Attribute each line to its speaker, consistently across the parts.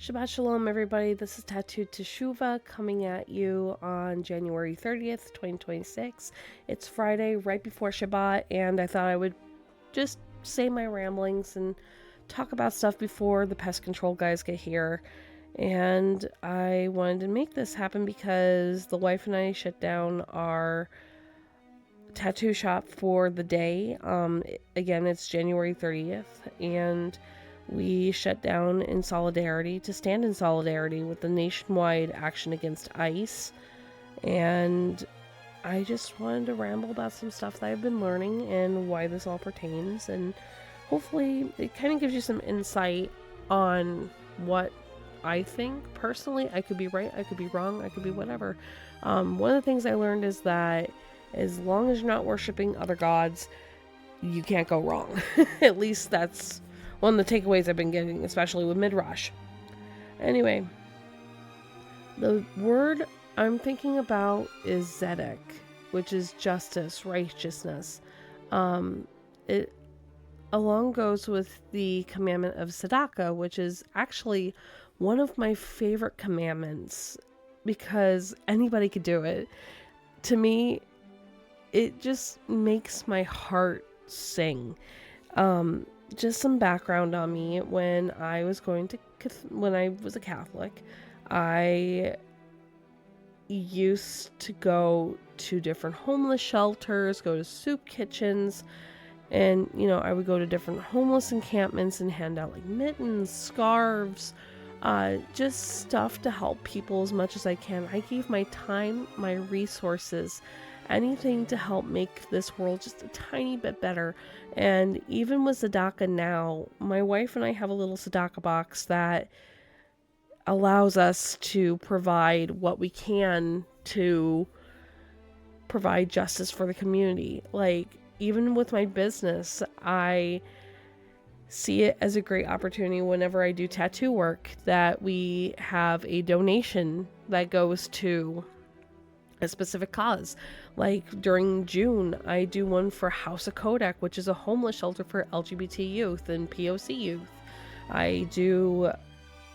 Speaker 1: Shabbat Shalom, everybody. This is Tattooed Teshuvah coming at you on January 30th, 2026. It's Friday, right before Shabbat, and I thought I would just say my ramblings and talk about stuff before the pest control guys get here. And I wanted to make this happen because the wife and I shut down our tattoo shop for the day. Again, it's January 30th, and we shut down in solidarity to stand in solidarity with the nationwide action against ICE. And I just wanted to ramble about some stuff that I've been learning and why this all pertains. And hopefully it kind of gives you some insight on what I think. Personally, I could be right, I could be wrong, I could be whatever. One of the things I learned is that as long as you're not worshiping other gods, you can't go wrong. At least that's one of the takeaways I've been getting, especially with Midrash. Anyway, the word I'm thinking about is Tzedakah, which is justice, righteousness. It along goes with the commandment of Tzedakah, which is actually one of my favorite commandments because anybody could do it. To me, it just makes my heart sing. Just some background on me. When I was a Catholic, I used to go to different homeless shelters, go to soup kitchens, and, I would go to different homeless encampments and hand out like mittens, scarves, just stuff to help people as much as I can. I gave my time, my resources, anything to help make this world just a tiny bit better. And even with Tzedakkah now, my wife and I have a little Tzedakkah box that allows us to provide what we can to provide justice for the community. Like, even with my business, I see it as a great opportunity whenever I do tattoo work that we have a donation that goes to a specific cause. Like during June, I do one for House of Kodak, which is a homeless shelter for LGBT youth and POC youth. I do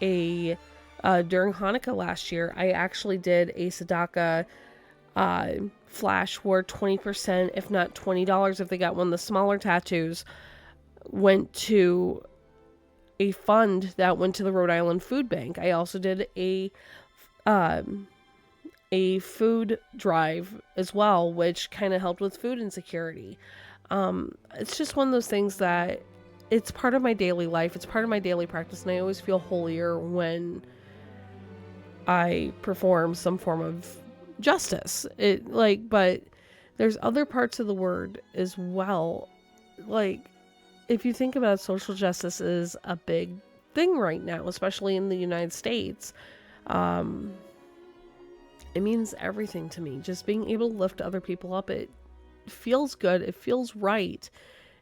Speaker 1: during Hanukkah last year, I actually did a Tzedakah flash where 20%, if not $20, if they got one of the smaller tattoos, went to a fund that went to the Rhode Island Food Bank. I also did a food drive as well, which kind of helped with food insecurity. It's just one of those things that it's part of my daily life. It's part of my daily practice, and I always feel holier when I perform some form of justice. But there's other parts of the word as well. Like, if you think about it, social justice is a big thing right now, especially in the United States. It means everything to me. Just being able to lift other people up, it feels good, it feels right,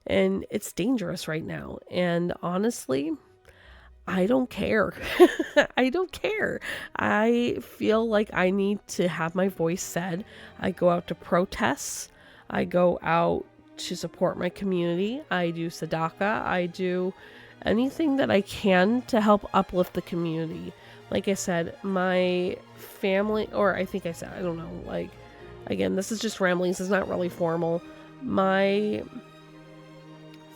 Speaker 1: and it's dangerous right now. And honestly, I don't care. I don't care. I feel like I need to have my voice said. I go out to protests. I go out to support my community. I do Tzedakah. I do anything that I can to help uplift the community. Like I said, my family, or I think I said, I don't know, like, again, this is just ramblings, it's not really formal. My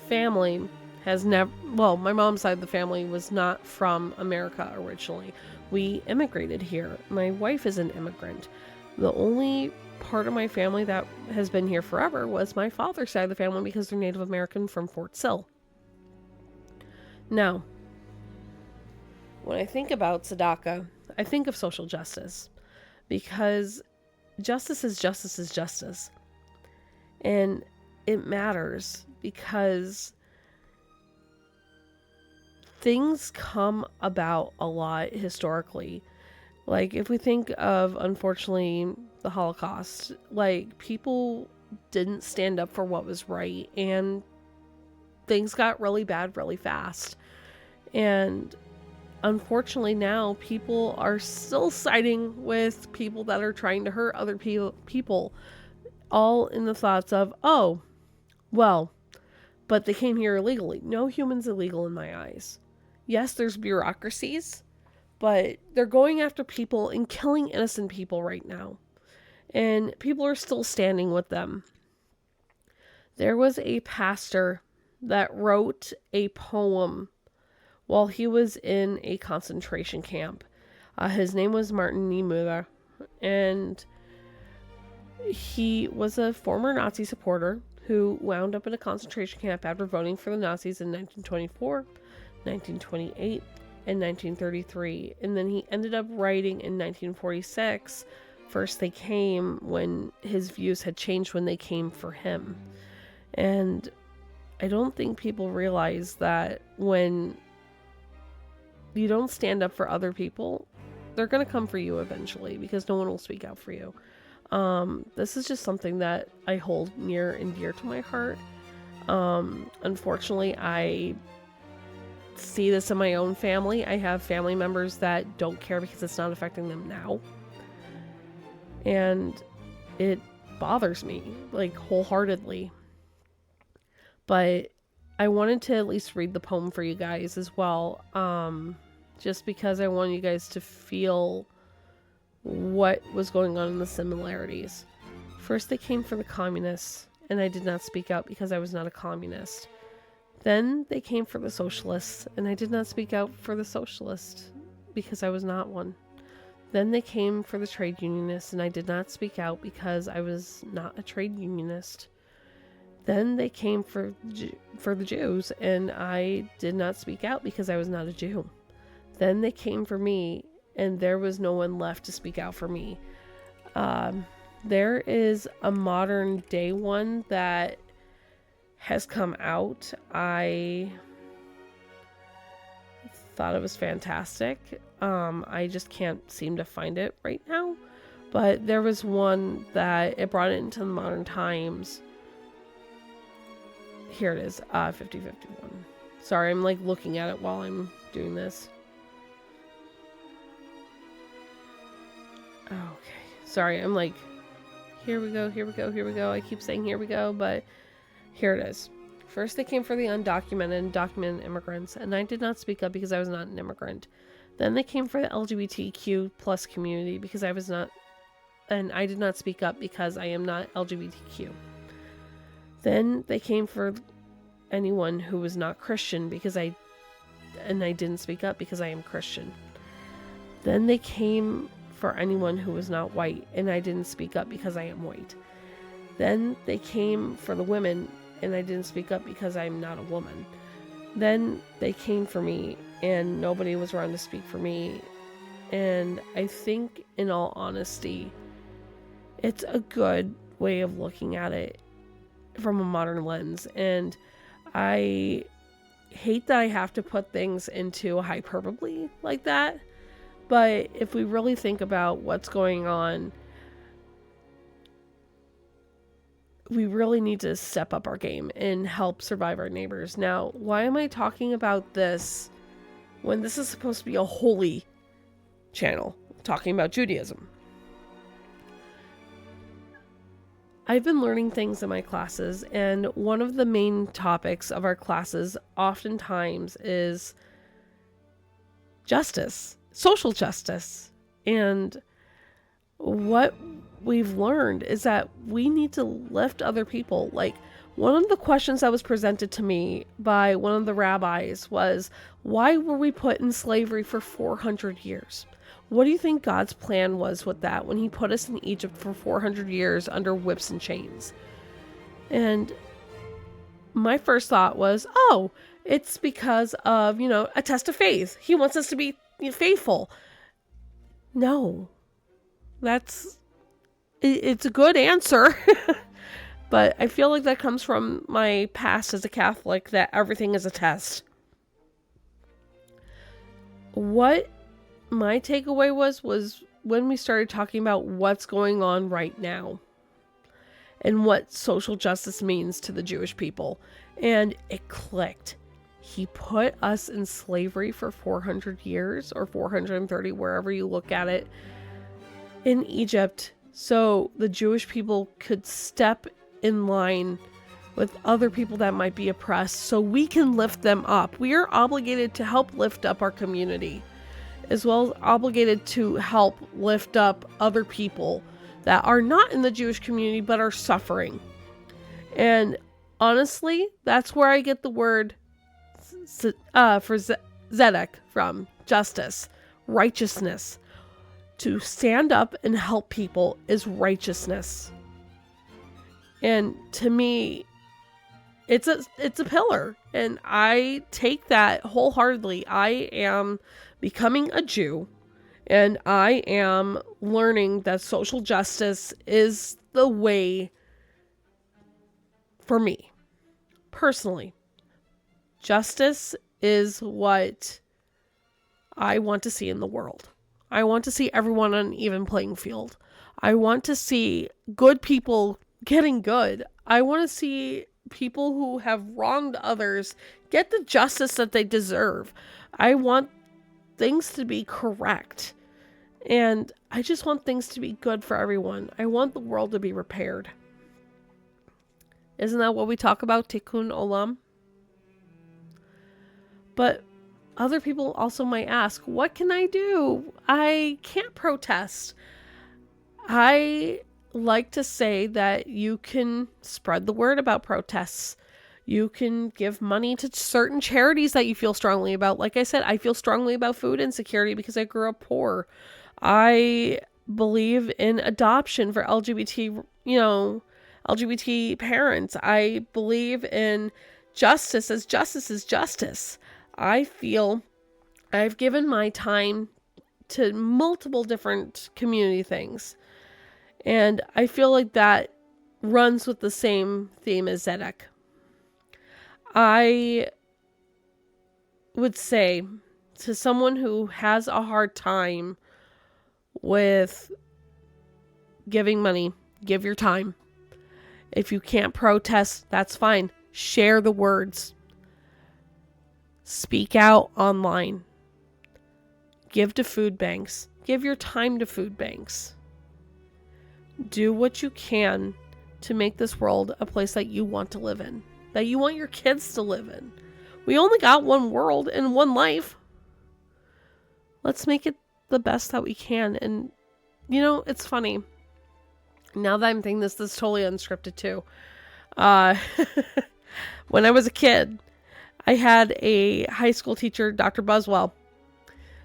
Speaker 1: family has never, my mom's side of the family was not from America originally. We immigrated here. My wife is an immigrant. The only part of my family that has been here forever was my father's side of the family because they're Native American from Fort Sill. Now, when I think about Tzedakah, I think of social justice because justice is justice is justice. And it matters because things come about a lot historically. Like, if we think of, unfortunately, the Holocaust, like, people didn't stand up for what was right, and things got really bad really fast. And unfortunately now, people are still siding with people that are trying to hurt other people, all in the thoughts of, oh, well, but they came here illegally. No human's illegal in my eyes. Yes, there's bureaucracies, but they're going after people and killing innocent people right now. And people are still standing with them. There was a pastor that wrote a poem while he was in a concentration camp. His name was Martin Niemöller, and he was a former Nazi supporter who wound up in a concentration camp after voting for the Nazis in 1924, 1928, and 1933. And then he ended up writing in 1946, First They Came, when his views had changed when they came for him. And I don't think people realize that when you don't stand up for other people, they're going to come for you eventually, because no one will speak out for you. This is just something that I hold near and dear to my heart. Unfortunately, I see this in my own family. I have family members that don't care because it's not affecting them now. And it bothers me, like, wholeheartedly. But I wanted to at least read the poem for you guys as well. Just because I want you guys to feel what was going on in the similarities. First they came for the communists, and I did not speak out because I was not a communist. Then they came for the socialists, and I did not speak out for the socialists because I was not one. Then they came for the trade unionists, and I did not speak out because I was not a trade unionist. Then they came for the Jews, and I did not speak out because I was not a Jew. Then they came for me, and there was no one left to speak out for me. There is a modern day one that has come out. I thought it was fantastic. I just can't seem to find it right now. But there was one that it brought it into the modern times. Here it is, 5051. Sorry, I'm like looking at it while I'm doing this. Okay. Sorry, I'm like, here we go, here we go, here we go. I keep saying here we go, but here it is. First, they came for the undocumented and documented immigrants, and I did not speak up because I was not an immigrant. Then they came for the LGBTQ plus community because I was not, and I did not speak up because I am not LGBTQ. Then they came for anyone who was not Christian because I didn't speak up because I am Christian. Then they came for anyone who was not white, and I didn't speak up because I am white. Then they came for the women, and I didn't speak up because I'm not a woman. Then they came for me, and nobody was around to speak for me. And I think, in all honesty, it's a good way of looking at it from a modern lens. And I hate that I have to put things into hyperbole like that. But if we really think about what's going on, we really need to step up our game and help survive our neighbors. Now, why am I talking about this when this is supposed to be a holy channel talking about Judaism? I've been learning things in my classes, and one of the main topics of our classes oftentimes is justice. Social justice. And what we've learned is that we need to lift other people. Like, one of the questions that was presented to me by one of the rabbis was, why were we put in slavery for 400 years? What do you think God's plan was with that when he put us in Egypt for 400 years under whips and chains? And my first thought was, oh, it's because of, a test of faith. He wants us to be faithful. No, it's a good answer. But I feel like that comes from my past as a Catholic, that everything is a test. What my takeaway was when we started talking about what's going on right now and what social justice means to the Jewish people. And it clicked. He put us in slavery for 400 years or 430, wherever you look at it, in Egypt, so the Jewish people could step in line with other people that might be oppressed, so we can lift them up. We are obligated to help lift up our community. as well as obligated to help lift up other people that are not in the Jewish community but are suffering. And honestly, that's where I get the word for Tzedakah from, justice, righteousness. To stand up and help people is righteousness. And to me, it's a pillar, and I take that wholeheartedly. I am becoming a Jew, and I am learning that social justice is the way for me. Personally, justice is what I want to see in the world. I want to see everyone on an even playing field. I want to see good people getting good. I want to see people who have wronged others get the justice that they deserve. I want things to be correct. And I just want things to be good for everyone. I want the world to be repaired. Isn't that what we talk about? Tikkun Olam? But other people also might ask, what can I do? I can't protest. I like to say that you can spread the word about protests. You can give money to certain charities that you feel strongly about. Like I said, I feel strongly about food insecurity because I grew up poor. I believe in adoption for LGBT parents. I believe in justice, as justice is justice. I feel I've given my time to multiple different community things. And I feel like that runs with the same theme as Tzedakah. I would say to someone who has a hard time with giving money, give your time. If you can't protest, that's fine. Share the words. Speak out online. Give to food banks. Give your time to food banks. Do what you can to make this world a place that you want to live in, that you want your kids to live in. We only got one world and one life. Let's make it the best that we can. And, it's funny. Now that I'm thinking this is totally unscripted too. When I was a kid, I had a high school teacher, Dr. Buswell,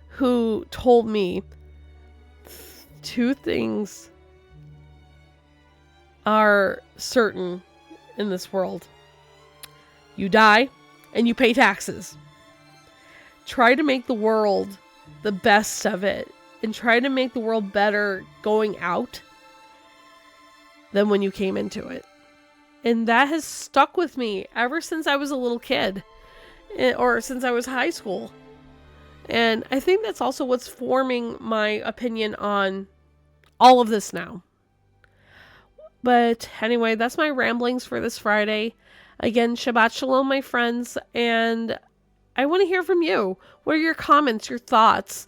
Speaker 1: who told me two things are certain in this world. You die and you pay taxes. Try to make the world the best of it and try to make the world better going out than when you came into it. And that has stuck with me ever since I was a little kid, or since I was high school. And I think that's also what's forming my opinion on all of this now. But anyway, that's my ramblings for this Friday. Again, Shabbat Shalom, my friends. And I want to hear from you. What are your comments, your thoughts?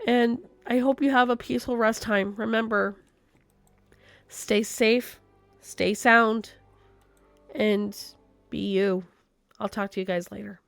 Speaker 1: And I hope you have a peaceful rest time. Remember, stay safe, stay sound, and be you. I'll talk to you guys later.